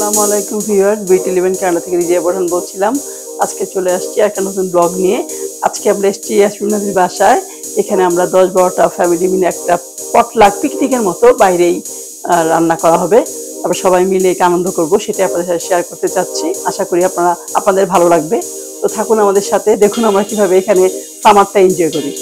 আসসালামু আলাইকুম viewers, beauty eleven Canada থেকে রিজিয়া প্রধান বলছিলাম। আজকে চলে আসছি একটা নতুন ব্লগ নিয়ে। আজকে আমরা এসেছি ইয়াসমিন নদীর বাসায়। এখানে আমরা 10-12টা ফ্যামিলি মিলে একটা পটলাক পিকনিকের মতো বাইরেই রান্না করা হবে। আমরা সবাই মিলে এটা আনন্দ করব, সেটা আপনাদের সাথে শেয়ার করতে চাচ্ছি। আশা করি আপনাদের ভালো লাগবে। তো থাকুন আমাদের সাথে, দেখুন আমরা কিভাবে এখানে সামারটা এনজয় করি।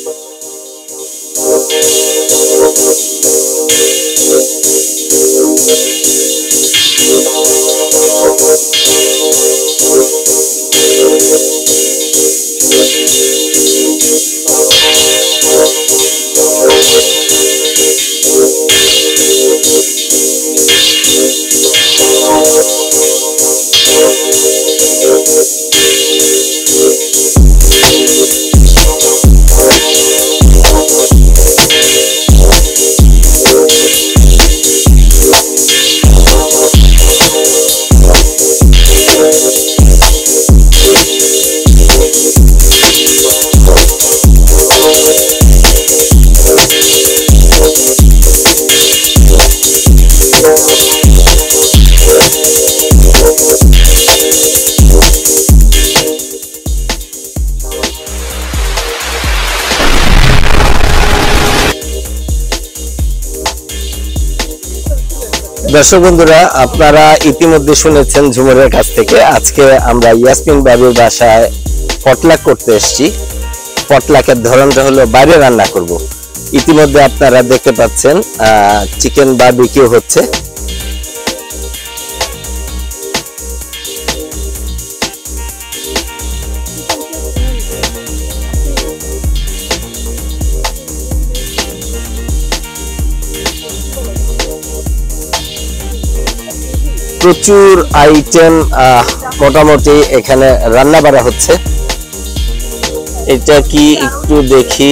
দর্শক বন্ধুরা, আপনারা ইতিমধ্যে শুনেছেন ঝুমুরের কাছ থেকে। আজকে আমরা ইয়াসমিন বাবির বাসায় পটলাক করতে এসেছি। পটলাকের ধরনটা হলো বাইরে রান্না করব। ইতিমধ্যে আপনারা দেখতে পাচ্ছেন চিকেন বারবিকিউ হচ্ছে। প্রচুর আইটেম মোটামুটি এখানে রান্না করা হচ্ছে। এটা কি একটু দেখি,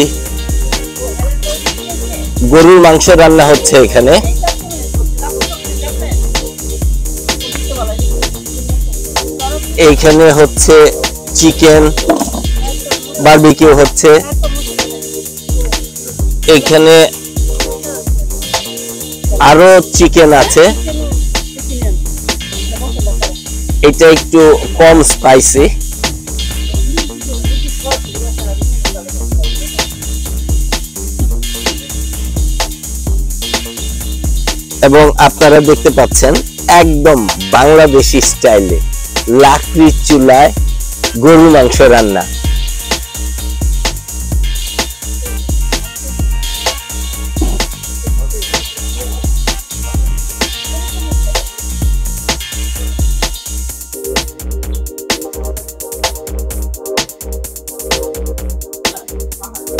গরুর মাংস রান্না হচ্ছে এখানে। এইখানে হচ্ছে চিকেন বারবিকিউ হচ্ছে। এখানে আরো চিকেন আছে। এটা একটু কম স্পাইসি। এবং আপনারা দেখতে পাচ্ছেন একদম বাংলাদেশি স্টাইলে লাকড়ির চুলায় গরু মাংস রান্না।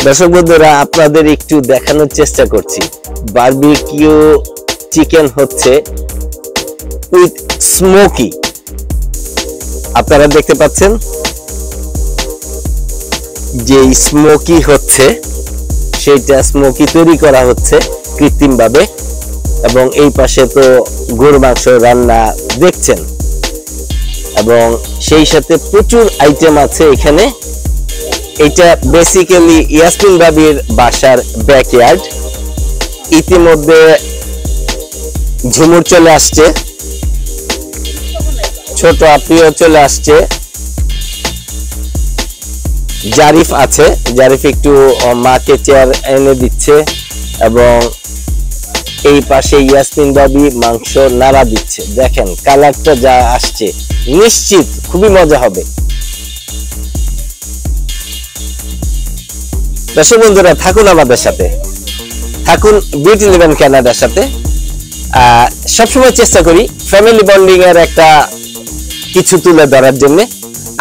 দর্শক বন্ধুরা, আপনাদের একটু দেখানোর চেষ্টা করছি। বারবিকিউ চিকেন হচ্ছে উইথ স্মোকি। আপনারা দেখতে পাচ্ছেন যে স্মোকি হচ্ছে, সেইটা স্মোকি তৈরি করা হচ্ছে কৃত্রিম ভাবে। এবং এই পাশে তো গরু মাংস রান্না দেখছেন, এবং সেই সাথে প্রচুর আইটেম আছে এখানে। এটা বেসিক্যালি ইয়াসমিন বাবির বাসার ব্যাকইয়ার্ড। ইতিমধ্যে ঝুমুর চলে আসছে, ছোট আপিও চলে আসছে, জারিফ আছে। জারিফ একটু মাকে চেয়ার এনে দিচ্ছে, এবং এই পাশে ইয়াসমিন বাবি মাংস নাড়া দিচ্ছে। দেখেন কালারটা যা আসছে, নিশ্চিত খুবই মজা হবে। দর্শক বন্ধুরা, থাকুন আমাদের সাথে, থাকুন বিউটি ইলেভেন কানাডার সাথে। সবসময় চেষ্টা করি ফ্যামিলি বন্ডিং এর একটা কিছু তুলে ধরার জন্য।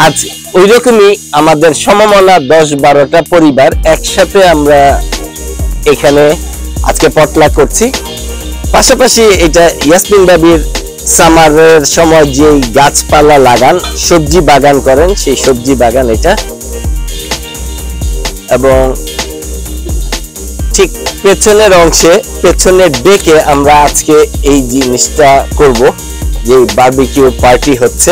আজ ওই রকমই আমাদের সমমনা 10-12টা পরিবার একসাথে আমরা এখানে আজকে পটলাক করছি। পাশাপাশি এটা ইয়াসমিন বাবির সামারের সময় যে গাছপালা লাগান, সবজি বাগান করেন, সেই সবজি বাগান এটা। এবং ঠিক পেছনের অংশে, পেছনের ডেকে আমরা আজকে এই জিনিসটা করব, যে বারবিকিউ পার্টি হচ্ছে।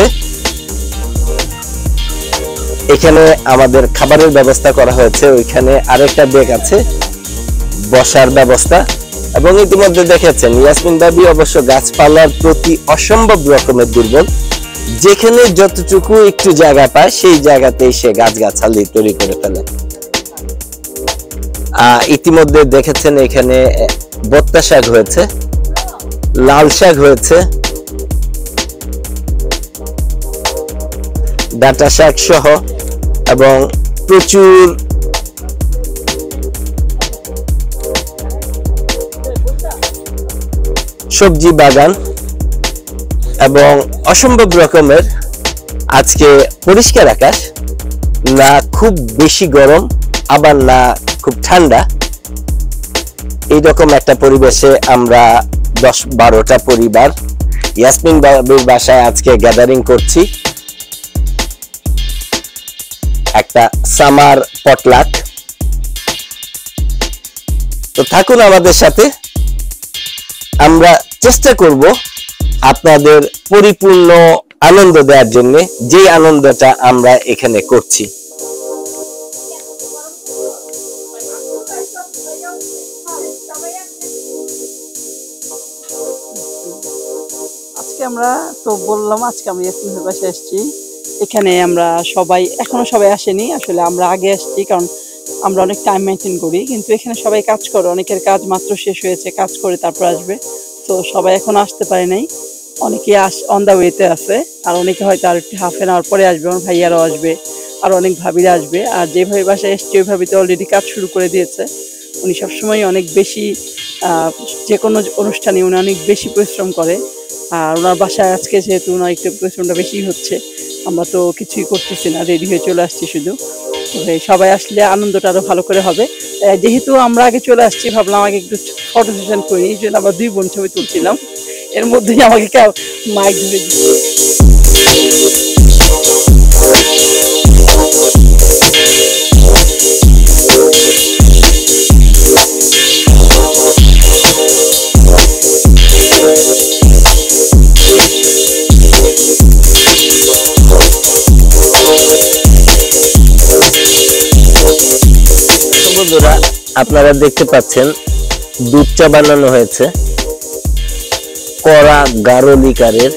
এখানে আমাদের খাবারের ব্যবস্থা করা হয়েছে। ওইখানে আরেকটা ডেক আছে, বসার ব্যবস্থা। এবং ইতিমধ্যে দেখেছেন ইয়াসমিন ভাবি অবশ্য গাছপালার প্রতি অসম্ভব রকমের দুর্বল। যেখানে যতটুকু একটু জায়গা পায় সেই জায়গাতেই সে গাছগাছালি তৈরি করে ফেলে। ইতিমধ্যে দেখেছেন এখানে বত্তা শাক হয়েছে, লাল শাক হয়েছে, ডাঁটা শাক সহ এবং প্রচুর সবজি বাগান এবং অসম্ভব রকমের আজকে পরিষ্কার আকাশ, না খুব বেশি গরম আবার না খুব ঠান্ডা। এইরকম একটা পরিবেশে আমরা 10-12টা পরিবার ইয়াসমিন বাবির বাসায় আজকে গ্যাদারিং করছি, একটা সামার পটলাক। তো থাকুন আমাদের সাথে, আমরা চেষ্টা করব আপনাদের পরিপূর্ণ আনন্দ দেওয়ার জন্য, যে আনন্দটা আমরা এখানে করছি। আজকে আমরা তো বললাম আজকে আমরা ইয়াসমিনের বাসায় এসেছি। এখানে আমরা সবাই এখনো সবাই আসেনি, আসলে আমরা আগে আসছি কারণ আমরা অনেক টাইম মেনটেন করি, কিন্তু এখানে সবাই কাজ করে, অনেকের কাজ মাত্র শেষ হয়েছে, কাজ করে তারপর আসবে। তো সবাই এখন আসতে পারে নাই, অনেকে অন দ্য ওয়েতে আছে, আর অনেকে হয়তো আর একটু হাফ অ্যান আওয়ার পরে আসবে, আমার ভাইয়ারাও আসবে, আর অনেক ভাবিরা আসবে। আর যেভাবে বাসায় এসছে ওইভাবে তো অলরেডি কাজ শুরু করে দিয়েছে। উনি সবসময় অনেক বেশি যে কোনো অনুষ্ঠানে উনি অনেক বেশি পরিশ্রম করে, আর ওনার বাসায় আজকে যেহেতু ওনার একটু পরিশ্রমটা বেশি হচ্ছে, আমরা তো কিছুই করতেছি না, রেডি হয়ে চলে আসছি শুধু। সবাই আসলে আনন্দটা আরো ভালো করে হবে। যেহেতু আমরা আগে চলে আসছি, ভাবলাম আগে একটু ফটো সেশন করি, এই জন্য আমরা 2 বোন ছবি তুলছিলাম, এর মধ্যেই আমাকে মাইক ধরে দিচ্ছে। বন্ধুরা, আপনারা দেখতে পাচ্ছেন দুধ চা বানানো হয়েছে কড়া গাঢ় লিকারের।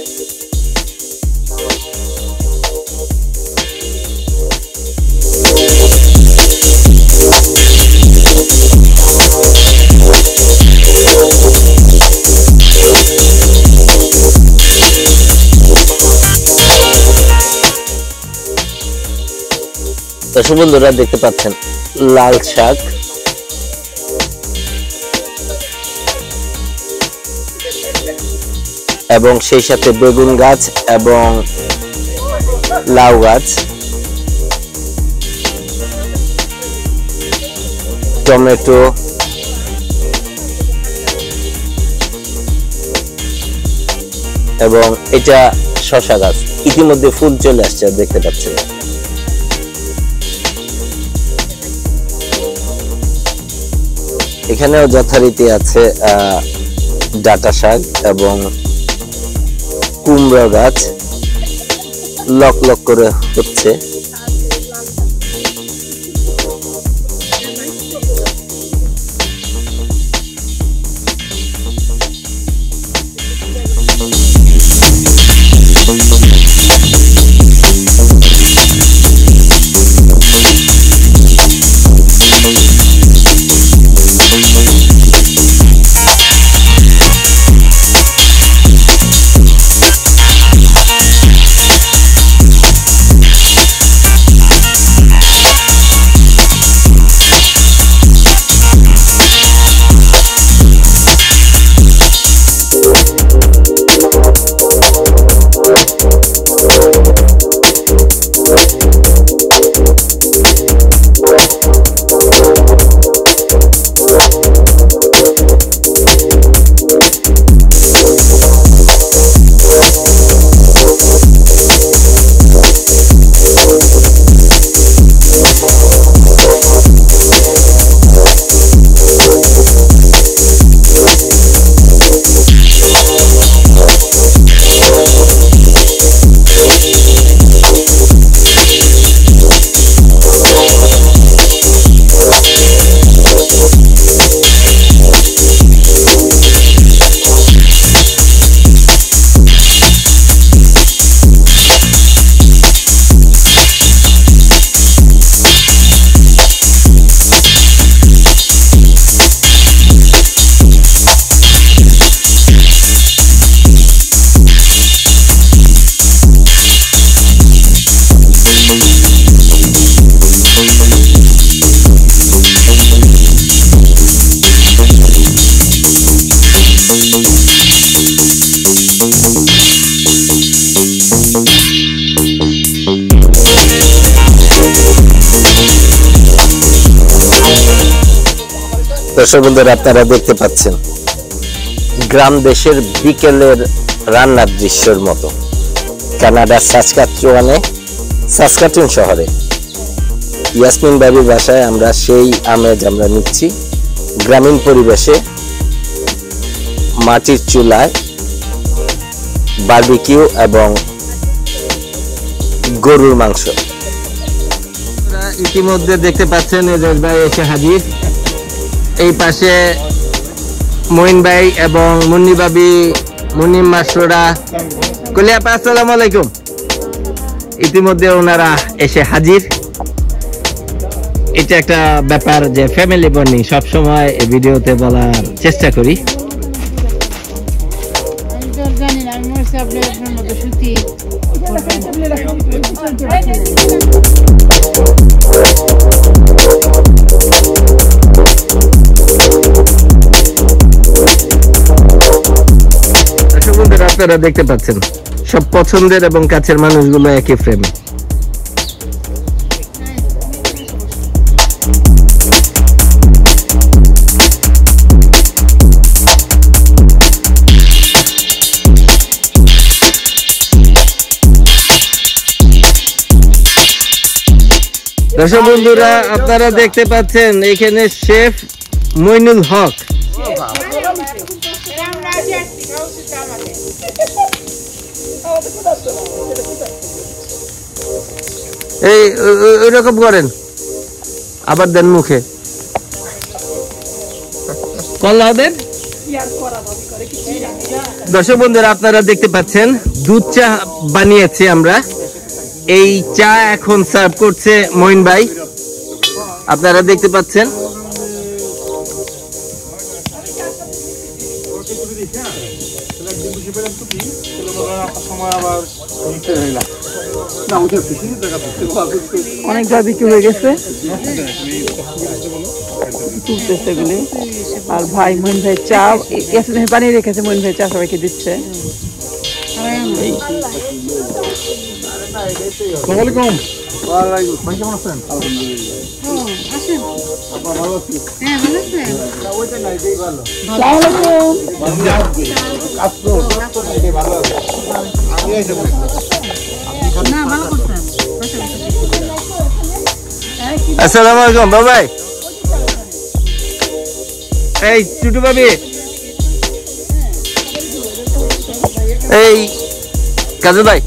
দর্শক বন্ধুরা দেখতে পাচ্ছেন লাল শাক এবং সেই সাথে বেগুন গাছ এবং লাউ গাছ, টমেটো, এবং এটা শসা গাছ। ইতিমধ্যে ফুল চলে আসছে, দেখতে পাচ্ছেন। এখানেও যথারীতি আছে ডাঁটা শাক এবং কুমড়া গাছ, লক লক করে হচ্ছে। দর্শক বন্ধুরা, আপনারা দেখতে পাচ্ছেন গ্রাম দেশের বিকেলের রান্নার দৃশ্যের মতো কানাডার সাসকাচুয়ান শহরে ইয়াসমিন বাবির বাসায় আমরা সেই আমেজ আমরা নিচ্ছি। গ্রামীণ পরিবেশে মাটির চুলায় বারবিকিউ এবং গরুর মাংস। ইতিমধ্যে দেখতে পাচ্ছেন এজাজ ভাই এসে হাজির। এই পাশে মঈন ভাই এবং মুন্নি ভাবি, মুন্নিম মাসুরা, কলিয়াপা, আসসালামু আলাইকুম। ইতিমধ্যে ওনারা এসে হাজির। এটা একটা ব্যাপার যে ফ্যামিলি বন্ডিং সবসময় এই ভিডিওতে বলার চেষ্টা করি। আপনারা দেখতে পাচ্ছেন সব পছন্দের এবং কাছের মানুষগুলো একই ফ্রেমে। দর্শক বন্ধুরা, আপনারা দেখতে পাচ্ছেন এখানে শেফ মইনুল হক। এই ওইরকম করেন, আবার দেন মুখে কলা দেন। দর্শক বন্ধুরা, আপনারা দেখতে পাচ্ছেন দুধ চা বানিয়েছি আমরা। এই চা এখন সার্ভ করছে মঈন ভাই, আপনারা দেখতে পাচ্ছেন। অনেক বারবিকিউ হয়ে গেছে, তুলতেছে এগুলি। আর ভাই মঈন ভাই চা বানিয়ে রেখেছে, মঈন ভাই চা সবাইকে দিচ্ছে। আসসালামু আলাইকুম বাবাই। এই টুটু ভাবি, এই কাজল ভাই,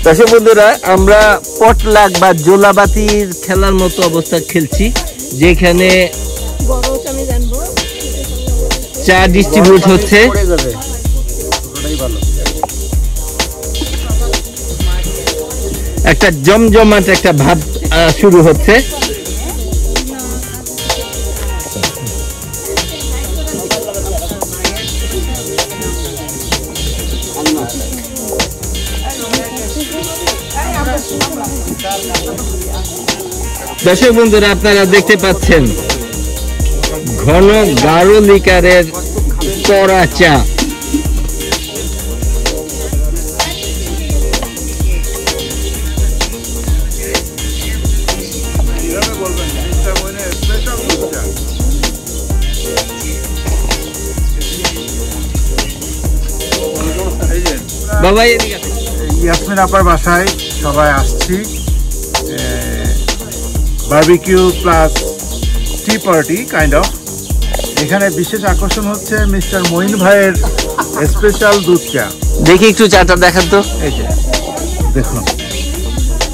দর্শক বন্ধুরা, আমরা পটলাক বা জোলাবাতির খেলার মতো অবস্থা খেলছি, যেখানে চা ডিস্ট্রিবিউট হচ্ছে। একটা জমজমাট একটা ভাব শুরু হচ্ছে। দর্শক বন্ধুরা, আপনারা দেখতে পাচ্ছেন ঘন গাঢ় লিকারের কড়া চা। বাবা, ইয়াসমিন আপার বাসায় সবাই আসছি, barbecue plus tea party kind of. এখানে বিশেষ আকর্ষণ হচ্ছে মিস্টার মঈন ভাইয়ের স্পেশাল দুধ চা। দেখি একটু চাটা দেখান তো। এই যে দেখুন,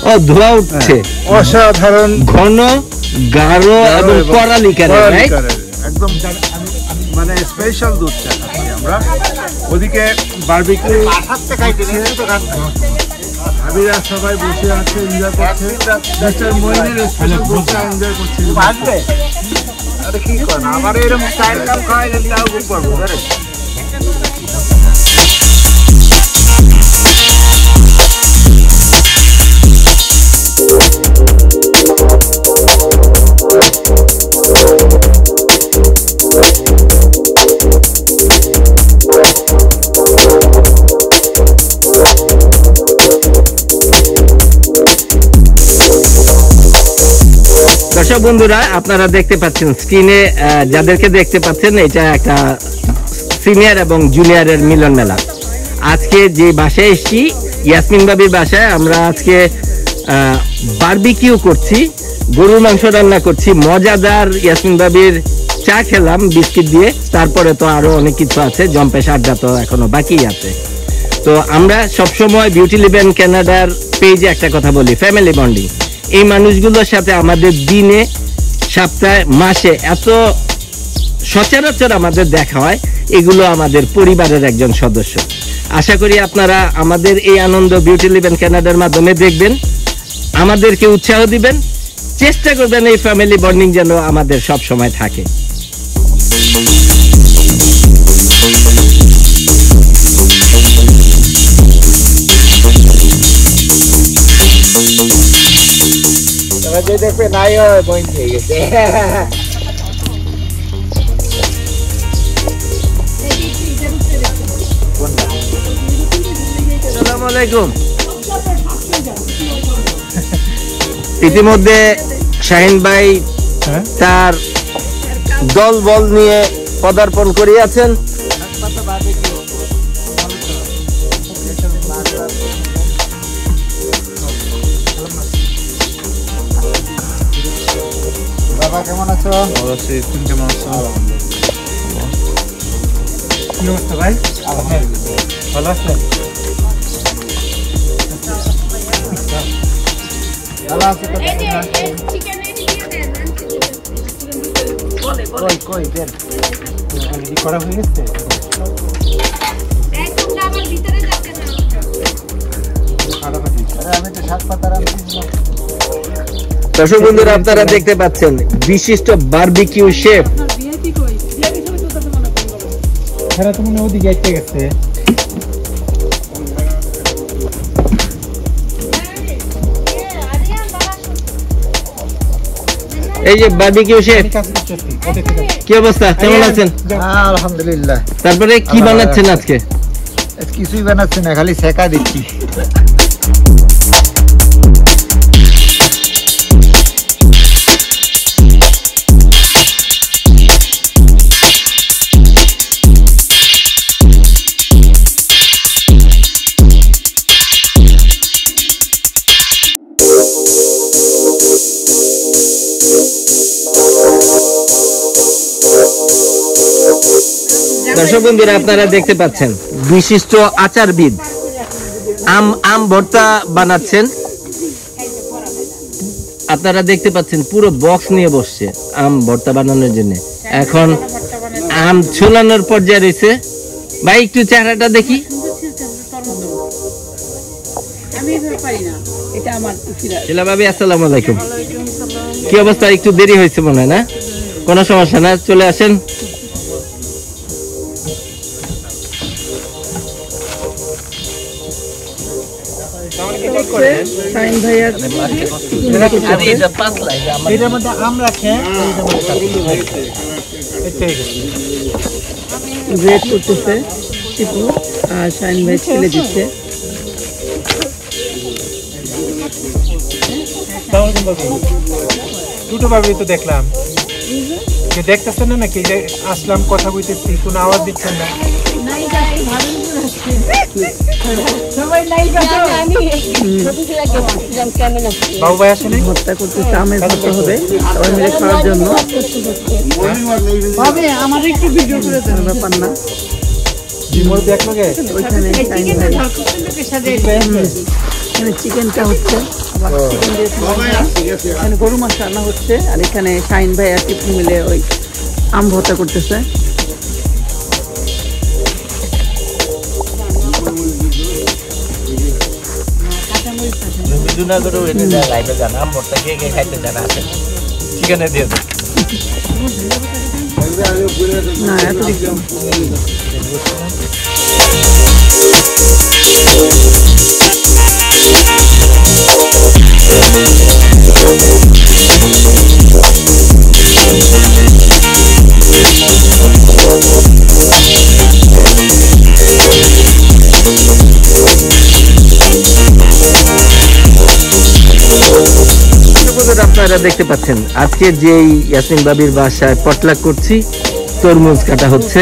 ও ধোয়া উঠছে, অসাধারণ ঘন গাঢ় এবং কড়া লিকারের, একদম মানে স্পেশাল দুধ চা খাচ্ছি আমরা। ওদিকে বারবিকিউ ভাবিরা সবাই বসে আছে, এনজয় করছে। মিস্টার মঈনের স্পেশাল দুধ চা এনজয় করছে। আরে কি করেন, আমার এরকম স্টাইল কাম খাওয়াই দিলে তাও খুব পারবো। বন্ধুরা, আপনারা দেখতে পাচ্ছেন স্ক্রিনে, যাদেরকে দেখতে পাচ্ছেন, এটা একটা সিনিয়র এবং জুনিয়রের মিলন মেলা। আজকে যে বাসায় এসেছি, ইয়াসমিন ভাবির বাসায়, আমরা আজকে বারবিকিউ করছি, গরুর মাংস রান্না করছি, মজাদার। ইয়াসমিন ভাবির চা খেলাম বিস্কিট দিয়ে, তারপরে তো আরো অনেক কিছু আছে, জম্পেশ আড্ডা তো এখনো বাকি আছে। তো আমরা সবসময় বিউটি লিভেন কানাডার পেজে একটা কথা বলি, ফ্যামিলি বন্ডিং। এই মানুষগুলোর সাথে আমাদের দিনে, সপ্তাহে, মাসে এত সচরাচর আমাদের দেখা হয়, এগুলো আমাদের পরিবারের একজন সদস্য। আশা করি আপনারা আমাদের এই আনন্দ বিউটি লিভেন কানাডার মাধ্যমে দেখবেন, আমাদেরকে উৎসাহ দিবেন, চেষ্টা করবেন এই ফ্যামিলি বন্ডিং যেন আমাদের সব সময় থাকে। দেখবে নাই হয় বই থেকে গেছে। আসসালামু আলাইকুম। ইতিমধ্যে শাহিন ভাই তার দল বল নিয়ে পদার্পণ করিয়াছেন। বাবা কেমন আছো? ভালো আছি, তুমি কেমন আছো? কি অবস্থা ভাই? ভালো আছেন? ভালো আছি তো। কই দেন অলরেডি করা হয়ে গেছে। আমি তো শাক পাতা রান্না। দর্শক বন্ধুরা, আপনারা দেখতে পাচ্ছেন বিশিষ্ট বারবিকিউ শেফ। এরা তো মনে ওদিকে গেছে গেছে। এই যে বারবিকিউ শেফ, কি অবস্থা, কেমন আছেন? আলহামদুলিল্লাহ। তারপরে কি বানাচ্ছেন আজকে? কিছুই বানাচ্ছি না, খালি সেকা দিচ্ছি। দর্শক বন্ধুরা, আপনারা দেখতে পাচ্ছেন বিশিষ্ট আচারবিদ আম ভর্তা বানাচ্ছেন। আপনারা দেখতে পাচ্ছেন পুরো বক্স নিয়ে বসছে আম ভর্তা বানানোর জন্য। এখন আম ছোলানোর পর্যায়ে রয়েছে। ভাই একটু চেহারাটা দেখি। শিলা ভাবি, আসসালামু আলাইকুম। কি অবস্থা? একটু দেরি হয়েছে মনে হয়, না? কোনো সমস্যা না, চলে আসেন। এটার মধ্যে আম রাখে, গ্রেট করতেছে টিপু, আর শাহিন ভাই ছেলে দিচ্ছে। দুটো ভাবে তো দেখলাম, দেখতেছেন না নাকি? যে আসলাম, কথা বলতেছি, কোনো আওয়াজ দিচ্ছেন না। বাবু ভাই আসে নাই? ভর্তা করতেছে, আমের ভর্তা হবে সবাই মিলে খাওয়ার জন্য। আমার একটু ভিডিও করে দেন, ব্যাপার না। ওইখানে এখানে চিকেনটা হচ্ছে, আবার চিকেন দিয়ে এখানে গরু মাছ রান্না হচ্ছে, আর এখানে শাহিন ভাই আর টিপু মিলে ওই আম ভর্তা করতেছে। না এত আপনারা দেখতে পাচ্ছেন পাচ্ছেন আজকে যেই ইয়াসমিন ভাবির বাসায় পটলাক করছি, তরমুজ কাটা হচ্ছে।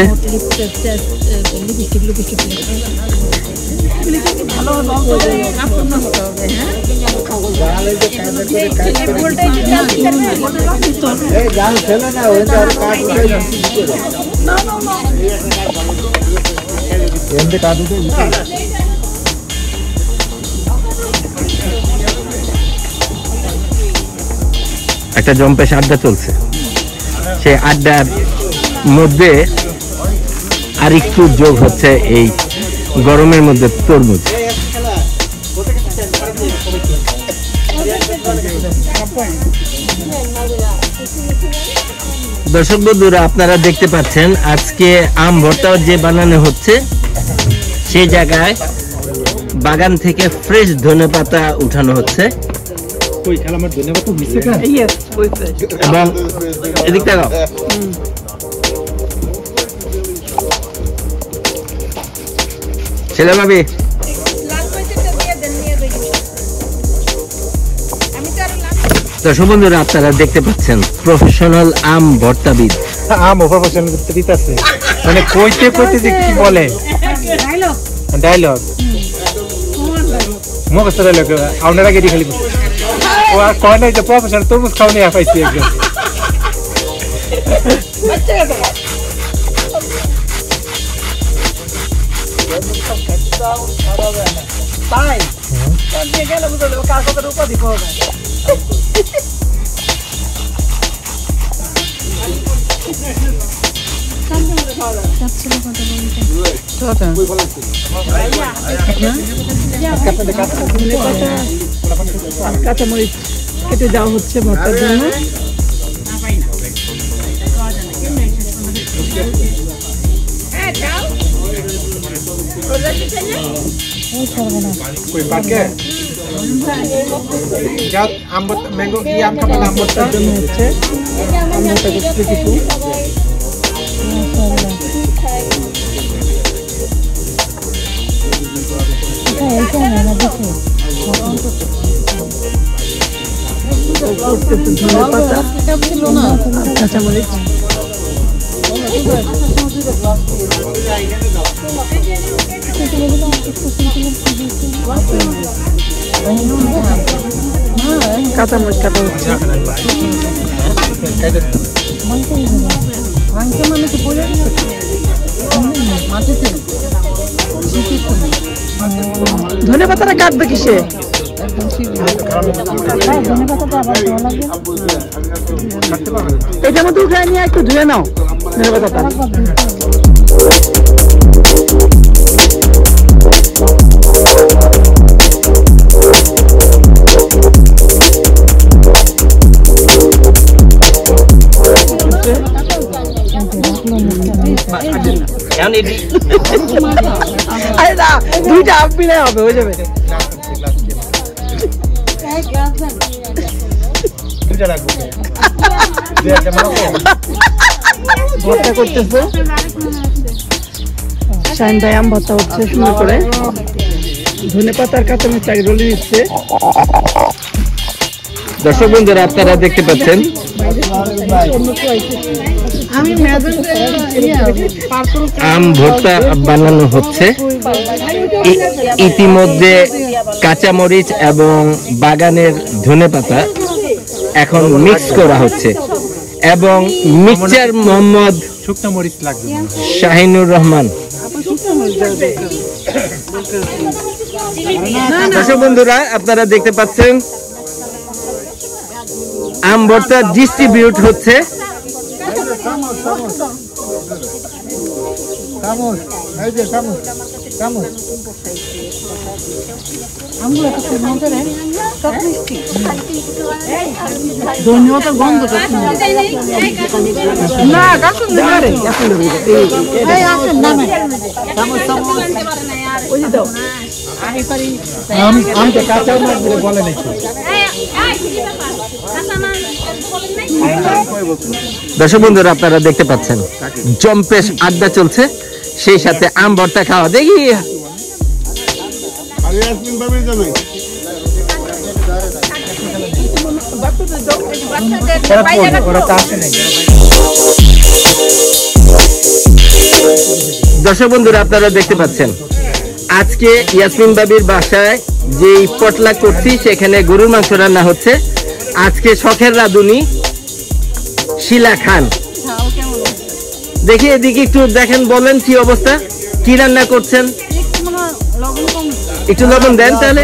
একটা জম্পেশ আড্ডা চলছে, সে আড্ডার মধ্যে আর একটু যোগ হচ্ছে এই গরমের মধ্যে তরমুজ। দর্শক বন্ধুরা, আপনারা দেখতে পাচ্ছেন আজকে আম ভর্তা যে বানানো হচ্ছে, সেই জায়গায় বাগান থেকে ফ্রেশ ধনেপাতা উঠানো হচ্ছে। এবং এদিক তাকাও, ছেলে ভাবি দর্শক বন্ধুরা, আপনারা দেখতে পাচ্ছেন প্রফেশনাল আম ভর্তাবিদ। আম প্রফেশনাল করতে আছে, মানে কইতে কইতে যে কি বলে ডায়লগ মুখস্থ ডায়লগ আপনার আগে খালি ও আর কয় নাই যে প্রফেশনাল তরমুজ খাওয়ানি পাইছি একদম। কাঁচামরিচ কেটে দেওয়া হচ্ছে ভর্তার জন্য। ম্যাঙ্গো কি আম খাবেন? আম ভর্তার জন্য হচ্ছে আম ভর্তা করতে কিছু ধনেপাতা, কাঁচামরিচ, কাঁচামরিচ কাটা হচ্ছে। ধনেপাতাটা কাটবে কিসে? এটার মধ্যে উঠায় নিয়ে একটু ধুয়ে নাও ধনেপাতাটা। আরে না, দুইটা আপ মিলাই হবে, হয়ে যাবে। ভর্তা করতেছে শাহিন ভাই, আম ভর্তা হচ্ছে সুন্দর করে। ধনেপাতার কাঁচামরিচ আগে রোলে নিচ্ছে। দর্শক বন্ধুরা, আপনারা দেখতে পাচ্ছেন আম ভর্তা বানানো হচ্ছে। ইতিমধ্যে কাঁচামরিচ এবং বাগানের ধনেপাতা এখন মিক্স করা হচ্ছে এবং মিক্সচার মোহাম্মদ শুকনো মরিচ লাগবে শাহিনুর রহমান। দর্শক বন্ধুরা, আপনারা দেখতে পাচ্ছেন আম ভর্তা ডিস্ট্রিবিউট হচ্ছে। ধন্যবাদ গন্ধ না বলে নাকি। দর্শক বন্ধুরা, আপনারা দেখতে পাচ্ছেন জম্পেশ আড্ডা চলছে, সেই সাথে আম ভর্তা খাওয়া। দেখি দর্শক বন্ধুরা, আপনারা দেখতে পাচ্ছেন আজকে ইয়াসমিন বাবির বাসায় যে পটলাক করছি সেখানে গরুর মাংস রান্না হচ্ছে। আজকে শখের রাঁধুনি শিলা খান। দেখি এদিকে একটু দেখেন, বলেন কি অবস্থা, কি রান্না করছেন? একটু লবণ দেন তাহলে।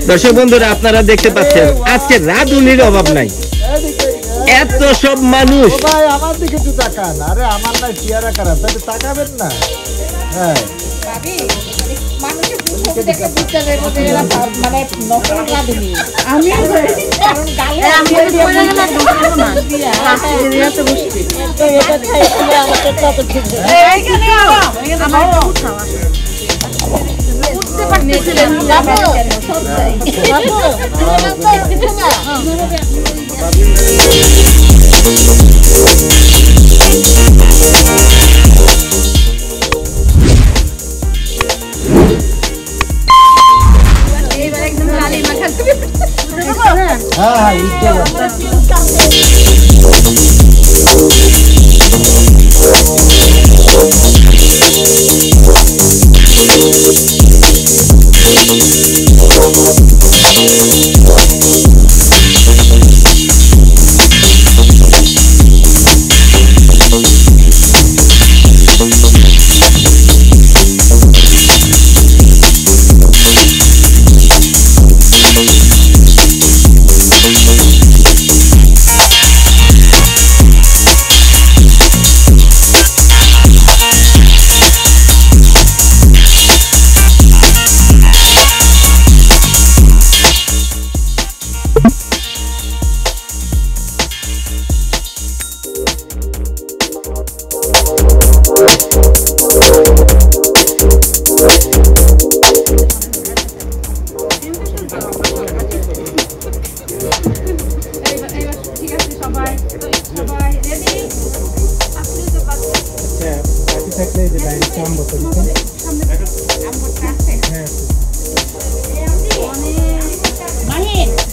দর্শক বন্ধুরা, আপনারা দেখতে পাচ্ছেন আজকে রাঁধুনির অভাব নাই, এত সব মানুষ। আমার দিকে একটু তাকান। আরে আমার নাই চেহারা খারাপ, তাহলে তাকাবেন না। হ্যাঁ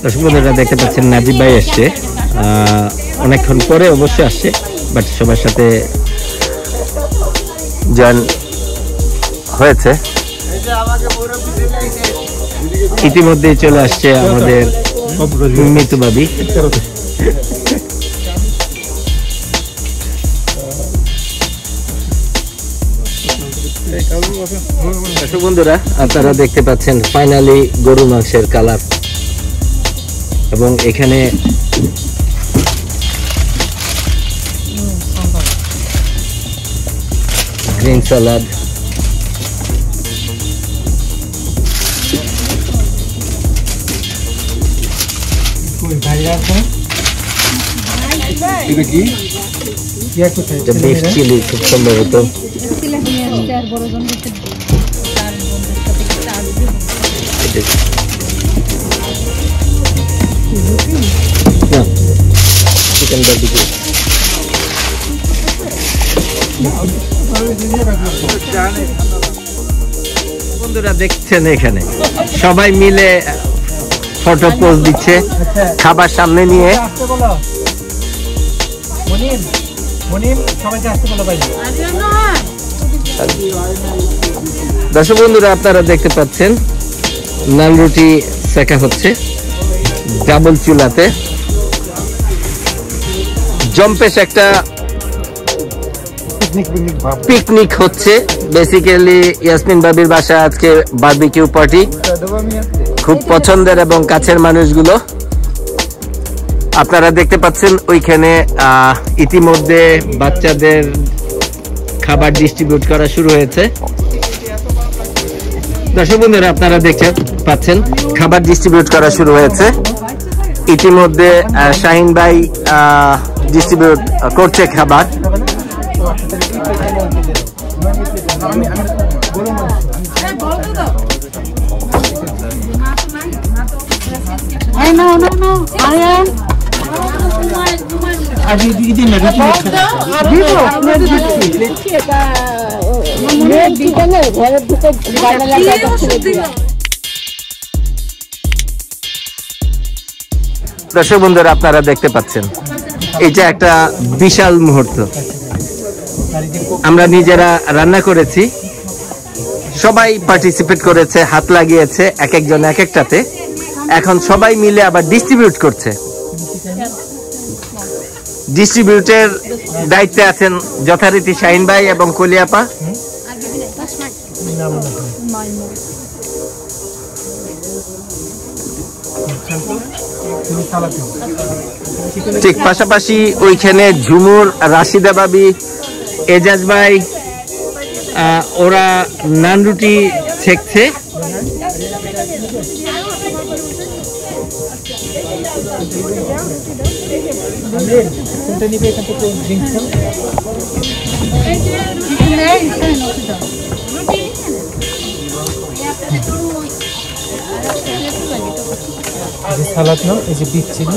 দর্শক বন্ধুরা, দেখতে পাচ্ছেন নাজিব ভাই আসছে, অনেকক্ষণ পরে অবশ্যই আসছে, বাট সবার সাথে জয়েন হয়েছে। ইতিমধ্যেই চলে আসছে আমাদের মিতু ভাবি। দর্শক বন্ধুরা, আপনারা দেখতে পাচ্ছেন ফাইনালি গরু মাংসের কালার, এবং এখানে গ্রিন সালাদ, বিফ চিলি খুব সম্ভবত। Chicken barbecue. বন্ধুরা দেখছেন এখানে সবাই মিলে ফটো পোজ দিচ্ছে খাবার সামনে নিয়ে। দর্শক বন্ধুরা, আপনারা দেখতে পাচ্ছেন নান রুটি সেকা হচ্ছে ডাবল চুলাতে। জম্পেশ একটা পিকনিক হচ্ছে। বেসিক্যালি ইয়াসমিন বাবির বাসায় আজকে বারবিকিউ পার্টি। খুব পছন্দের এবং কাছের মানুষগুলো আপনারা দেখতে পাচ্ছেন। ওইখানে ইতিমধ্যে বাচ্চাদের খাবার ডিস্ট্রিবিউট করা শুরু হয়েছে। দর্শক বন্ধুরা, আপনারা দেখতে পাচ্ছেন খাবার ডিস্ট্রিবিউট করা শুরু হয়েছে। ইতিমধ্যে শাহিন ভাই ডিস্ট্রিবিউট করছে খাবার। দর্শক বন্ধুরা আপনারা দেখতে পাচ্ছেন এটা একটা বিশাল মুহূর্ত। আমরা নিজেরা রান্না করেছি, সবাই পার্টিসিপেট করেছে, হাত লাগিয়েছে এক একজন এক একটাতে। এখন সবাই মিলে আবার ডিস্ট্রিবিউট করছে। ডিস্ট্রিবিউটের দায়িত্বে আছেন যথারীতি শাহিন ভাই এবং কলিয়াপা। ঠিক পাশাপাশি ওইখানে ঝুমুর, রাশিদা ভাবি, এজাজ ভাই ওরা নান রুটি ছেঁকছে। সালাদ নাও, এই যে বিফ চিলি।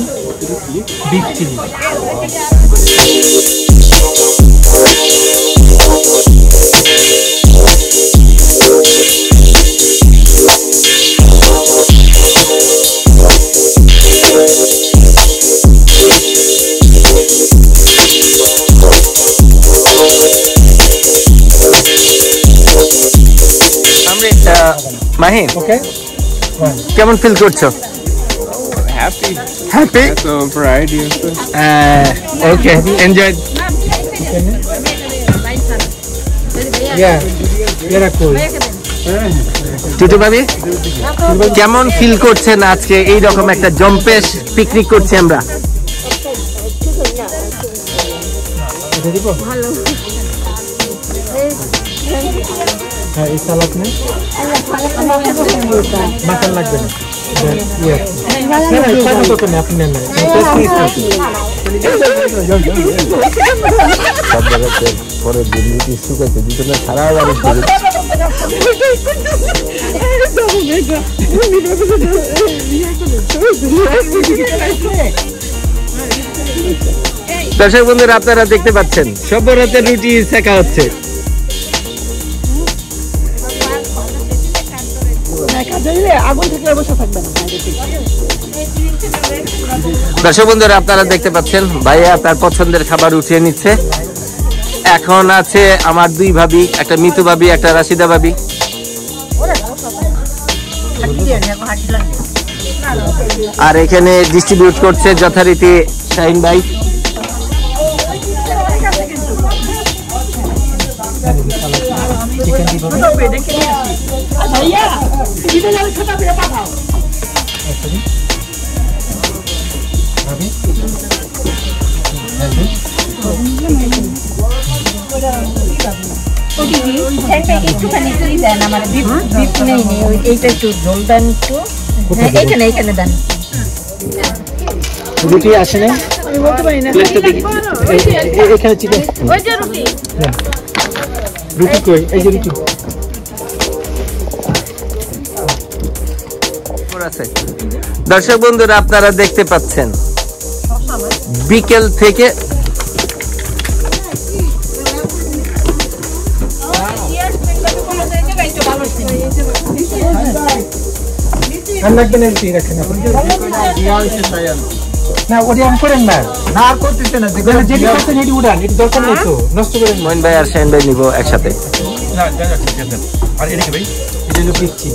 মাহিন, ওকে, কেমন ফিল করছো? Happy. Happy? That's a variety of food. Okay, enjoy. Tutu ভাবি, কেমন ফিল করছেন আজকে এই রকম একটা জম্পেশ পিকনিক করছি আমরা? হ্যাঁ, এই সালাদ নেই, মাখন লাগবে না। আপনি নেন না। পরে দিল্লিতে শুকাইতে দিতে না, সারা বাড়ি দর্শক বন্ধুরা আপনারা দেখতে পাচ্ছেন সব রাতে রুটি শেখা হচ্ছে। দর্শক বন্ধুরা আপনারা দেখতে পাচ্ছেন ভাইয়া তার পছন্দের খাবার উঠিয়ে নিচ্ছে। এখন আছে আমার দুই ভাবি, একটা মিতু ভাবি, একটা রাশিদা ভাবি। আর এখানে ডিস্ট্রিবিউট করছে যথারীতি শাহিন ভাই। রুটি আসে না, এখানে চিকেন রুটি কই, এই যে রুটি আছে। দর্শক বন্ধুরা আপনারা দেখতে পাচ্ছেন বিকেল থেকে না, ওটা আমি করেন না, না আর করতেছে না, যেটি করতেন এটি উড়ান, এটি দরকার নেই তো, নষ্ট করেন। মইন ভাই আর শাহিন ভাই নিব একসাথে। আর এদিকে ভাই, এটা হলো পিচ্ছি।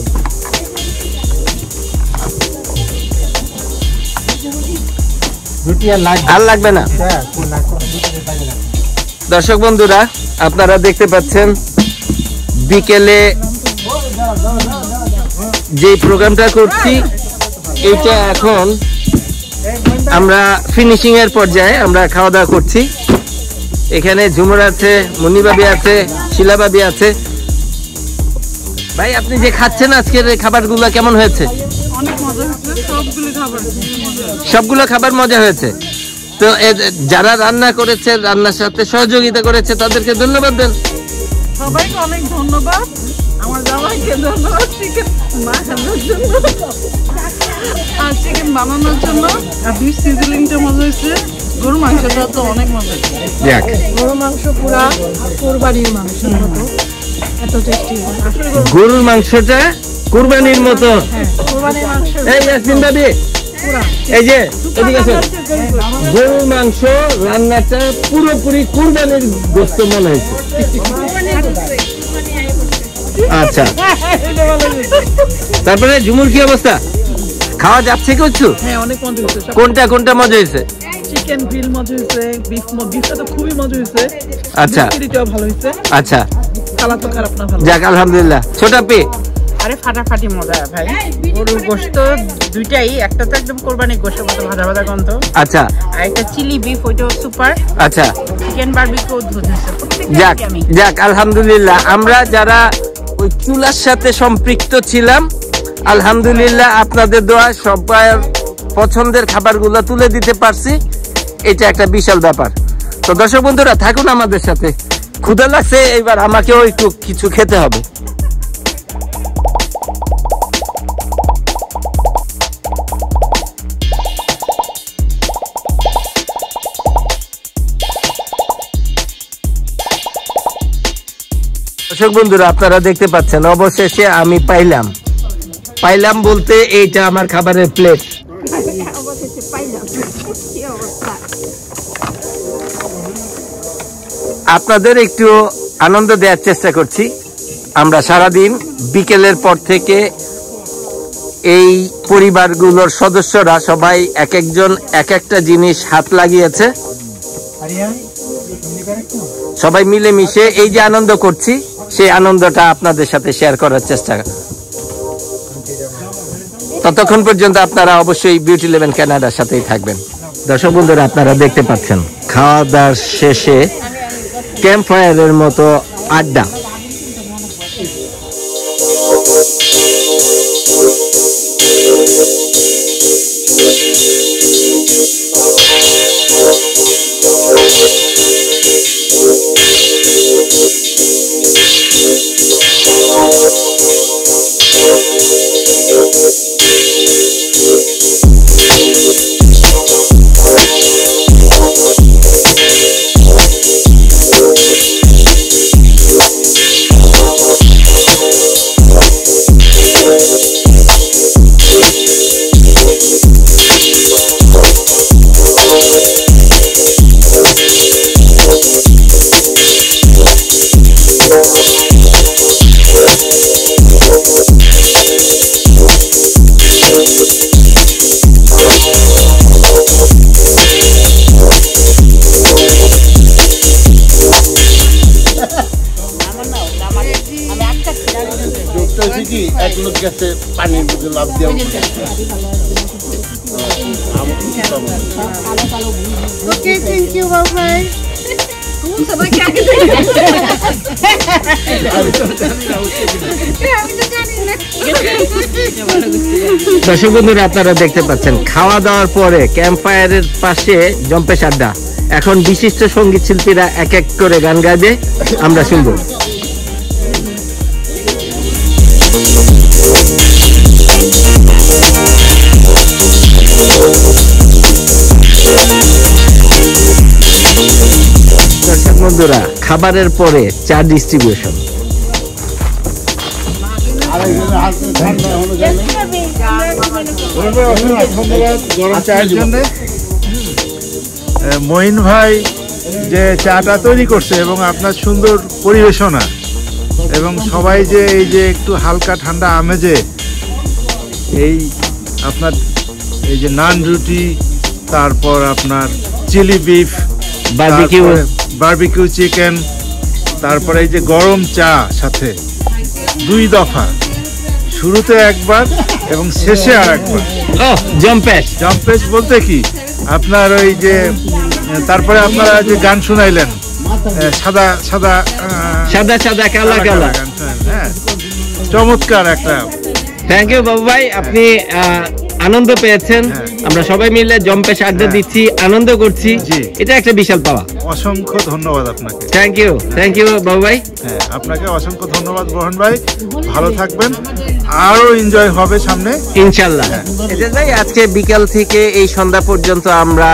রুটি আর লাগবে না। দর্শক বন্ধুরা আপনারা দেখতে পাচ্ছেন বিকেলে যে প্রোগ্রামটা করছি এটা এখন আমরা ফিনিশিং এর পর্যায়ে আমরা খাওয়া দাওয়া করছি। এখানে ঝুমুর আছে, মুন্নিবাবি আছে, শিলাবাবি আছে। ভাই আপনি যে খাচ্ছেন আজকের খাবারগুলো কেমন হয়েছে? সবগুলো খাবার মজা হয়েছে। তো যারা রান্না করেছে, রান্নার সাথে সহযোগিতা করেছে তাদেরকে ধন্যবাদ দেন। সবাইকে অনেক ধন্যবাদ। আমার জামাইকে ধন্যবাদ চিকেন মাখানোর জন্য আর চিকেন বানানোর জন্য। আর বিফ সিজলিংটা মজা হয়েছে। গরু মাংসটা তো অনেক মজা হয়েছে। গরু মাংস পুরা কোরবানির মাংসের মতো, এত টেস্টি। গরুর মাংসটা কোরবানির মতো। কোরবানির মাংস। এই ইয়াসমিন ভাবি এই যে এদিকে আসেন, গরু মাংস রান্নাটা পুরোপুরি কুরবানির গোশত মনে হয়েছে। আচ্ছা, তারপরে ঝুমুর কি অবস্থা? খাওয়া যাচ্ছে কিছু? হ্যাঁ, অনেক মজা হয়েছে। কোনটা কোনটা মজা হয়েছে? চিকেন গ্রিল মজা হয়েছে, বিফটা তো খুবই মজা হয়েছে। আচ্ছা, চিকেনটাও ভালো হয়েছে। আচ্ছা, কালা তো খারাপ না, ভালো। যাক আলহামদুলিল্লাহ। ছোটা পে আরে ফাটাফাটি মজা ভাই, গরুর গোশত দুইটাই, একটা তো একদম কোরবানির গোশতের মতো ভাজা ভাজা গন্ধ। আচ্ছা, আর একটা চিলি বিফ, ওইটাও সুপার। আচ্ছা, চিকেন বারবিকিউ অদ্ভুত হয়েছে। যাক যাক আলহামদুলিল্লাহ। আমরা যারা ওই চুলার সাথে সম্পৃক্ত ছিলাম, আলহামদুলিল্লাহ আপনাদের দোয়া সবার পছন্দের খাবারগুলো তুলে দিতে পারছি, এটা একটা বিশাল ব্যাপার। তো দর্শক বন্ধুরা থাকুন আমাদের সাথে, ক্ষুধা লাগছে, এবার আমাকেও একটু কিছু খেতে হবে। দর্শক বন্ধুরা আপনারা দেখতে পাচ্ছেন, অবশেষে আমি পাইলাম বলতে এইটা আমার খাবারের প্লেট। আপনাদের একটু আনন্দ দেওয়ার চেষ্টা করছি। আমরা সারাদিন বিকেলের পর থেকে এই পরিবারগুলোর সদস্যরা সবাই এক একজন এক একটা জিনিস হাত লাগিয়েছে, সবাই মিলেমিশে এই যে আনন্দ করছি, সেই আনন্দটা আপনাদের সাথে শেয়ার করার চেষ্টা। ততক্ষণ পর্যন্ত আপনারা অবশ্যই বিউটি ইলেভেন কানাডার সাথেই থাকবেন। দর্শক বন্ধুরা আপনারা দেখতে পাচ্ছেন, খাওয়া দাওয়ার শেষে ক্যাম্প ফায়ারের মতো আড্ডা। Okay, thank you, bye-bye. দর্শক বন্ধুরা আপনারা দেখতে পাচ্ছেন, খাওয়া দাওয়ার পরে ক্যাম্প ফায়ারের পাশে জম্পেশ আড্ডা। এখন বিশিষ্ট সঙ্গীত শিল্পীরা এক এক করে গান গাইবে, আমরা শুনবো। দর্শক বন্ধুরা খাবারের পরে চা ডিস্ট্রিবিউশন। মঈন ভাই যে চাটা তৈরি করছে এবং আপনার সুন্দর পরিবেশনা এবং সবাই যে এই যে একটু হালকা ঠান্ডা আমেজে এই আপনার এই যে নান রুটি, তারপর আপনার চিলি বিফ, বারবিকিউ চিকেন, তারপরে এই যে গরম চা সাথে 2 দফা, শুরুতে একবার এবং শেষে আর একবার। জম্পেশ বলতে কি আপনার ওই যে তারপরে আপনারা যে গান শুনাইলেন, সাদা সাদা সাদা সাদা কালা কালা গান শুনাইলেন, হ্যাঁ, চমৎকার একটা। থ্যাংক ইউ বাবু ভাই, আপনি আনন্দ পেয়েছেন। আমরা সবাই মিলে জম্পেশ আড্ডা দিচ্ছি, আনন্দ করছি, এটা একটা বিশাল পাওয়া। অসংখ্য ধন্যবাদ আপনাকে। থ্যাংক ইউ বাবু ভাই। হ্যাঁ, আপনাকে অসংখ্য ধন্যবাদ বরহন ভাই, ভালো থাকবেন, আরো এনজয় হবে সামনে ইনশাআল্লাহ। এদের ভাই আজকে বিকাল থেকে এই সন্ধ্যা পর্যন্ত আমরা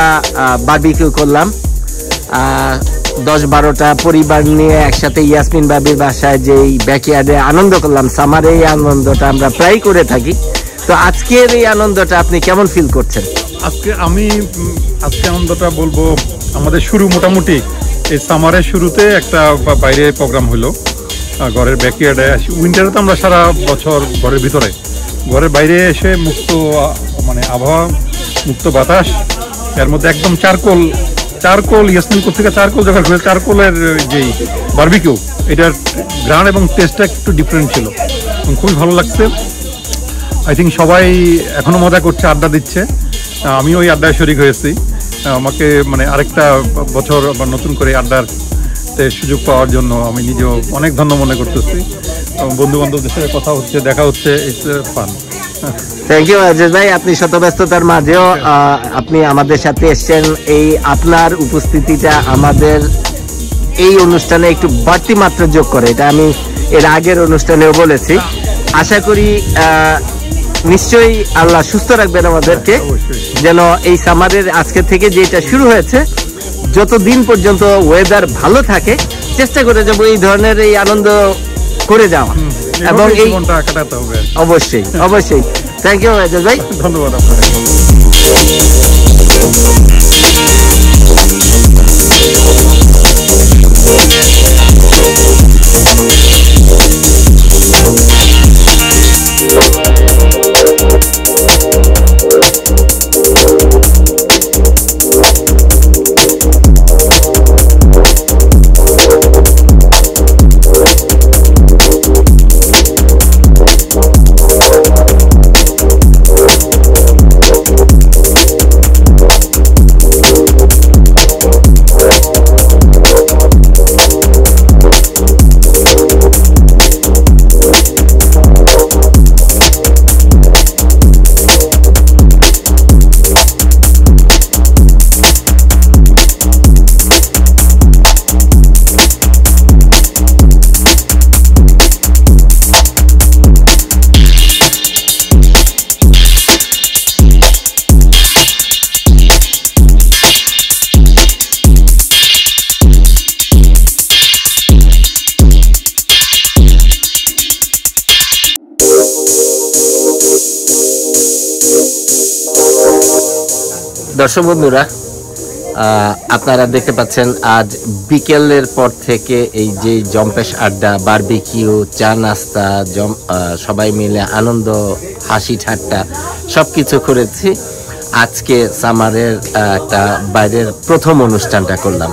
বারবিকিউ করলাম, 10-12টা পরিবার নিয়ে একসাথে ইয়াসমিন বাবির বাসায় যেই ব্যাকইয়ার্ডে আনন্দ করলাম। সামার এই আনন্দটা আমরা প্রায় করে থাকি। তো তো আজকের এই আনন্দটা আপনি কেমন ফিল করছেন? আজকে আনন্দটা বলবো, আমাদের শুরু মোটামুটি এই সামারের শুরুতে একটা বাইরে প্রোগ্রাম হলো ঘরের ব্যাকইয়ার্ডে। উইন্টারে তো আমরা সারা বছর ঘরের ভিতরে, ঘরের বাইরে এসে মুক্ত মানে আবহাওয়া, মুক্ত বাতাস, এর মধ্যে একদম চারকোল ইয়াসমিন থেকে চারকোল জোগাড় করে চারকোলের যেই বারবিকিউ, এটার গ্রান এবং টেস্টটা একটু ডিফারেন্ট ছিল এবং খুবই ভালো লাগছে। আই থিঙ্ক সবাই এখনো মজা করছে, আড্ডা দিচ্ছে। আমিও ওই আড্ডায় শরিক হয়েছি। আমাকে মানে আরেকটা বছর আবার নতুন করে আড্ডাতে সুযোগ পাওয়ার জন্য আমি নিজেও অনেক ধন্য মনে করতেছি। বন্ধু বান্ধবদের সাথে কথা হচ্ছে, দেখা হচ্ছে, it's fun. Thank you Aziz ভাই, আপনি শত ব্যস্ততার মাঝেও আপনি আমাদের সাথে এসেছেন। এই আপনার উপস্থিতিটা আমাদের এই অনুষ্ঠানে একটু বাড়তি মাত্রা যোগ করে, এটা আমি এর আগের অনুষ্ঠানেও বলেছি। আশা করি নিশ্চয়ই আল্লাহ সুস্থ রাখবেন আমাদেরকে, যেন এই সামারের আজকে থেকে যেটা শুরু হয়েছে যতদিন পর্যন্ত ওয়েদার ভালো থাকে চেষ্টা করে যাবো এই ধরনের এই আনন্দ করে যাওয়া এবং এই কাটাতে হবে। অবশ্যই অবশ্যই। থ্যাংক ইউ আজিজ ভাই, ধন্যবাদ আপনাকে। দর্শক বন্ধুরা, আপনারা দেখতে পাচ্ছেন আজ বিকেলের পর থেকে এই যে জম্পেশ আড্ডা, বারবিকিউ, চা নাস্তা, সবাই মিলে আনন্দ, হাসি ঠাট্টা সবকিছু করেছি। আজকে সামারের একটা বাইরের প্রথম অনুষ্ঠানটা করলাম।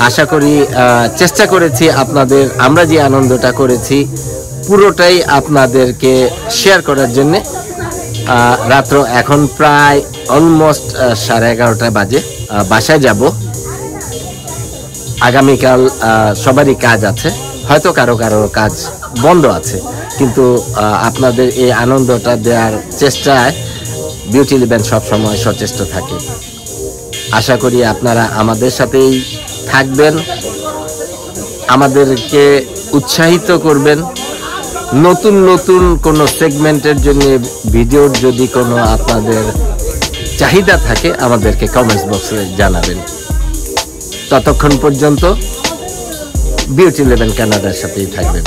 আশা করি চেষ্টা করেছি আপনাদের, আমরা যে আনন্দটা করেছি পুরোটাই আপনাদেরকে শেয়ার করার জন্যে। রাত্র এখন প্রায় অলমোস্ট 11:30 বাজে, বাসায় যাব। আগামীকাল সবারই কাজ আছে, হয়তো কারো কাজ বন্ধ আছে, কিন্তু আপনাদের এই আনন্দটা দেওয়ার চেষ্টায় বিউটি ইলেভেন সবসময় সচেষ্ট থাকে। আশা করি আপনারা আমাদের সাথেই থাকবেন, আমাদেরকে উৎসাহিত করবেন। নতুন নতুন কোনো সেগমেন্টের জন্য ভিডিওর যদি কোনো আপনাদের চাহিদা থাকে আমাদেরকে কমেন্টস বক্সে জানাবেন। ততক্ষণ পর্যন্ত বিউটি ইলেভেন কানাডার সাথেই থাকবেন।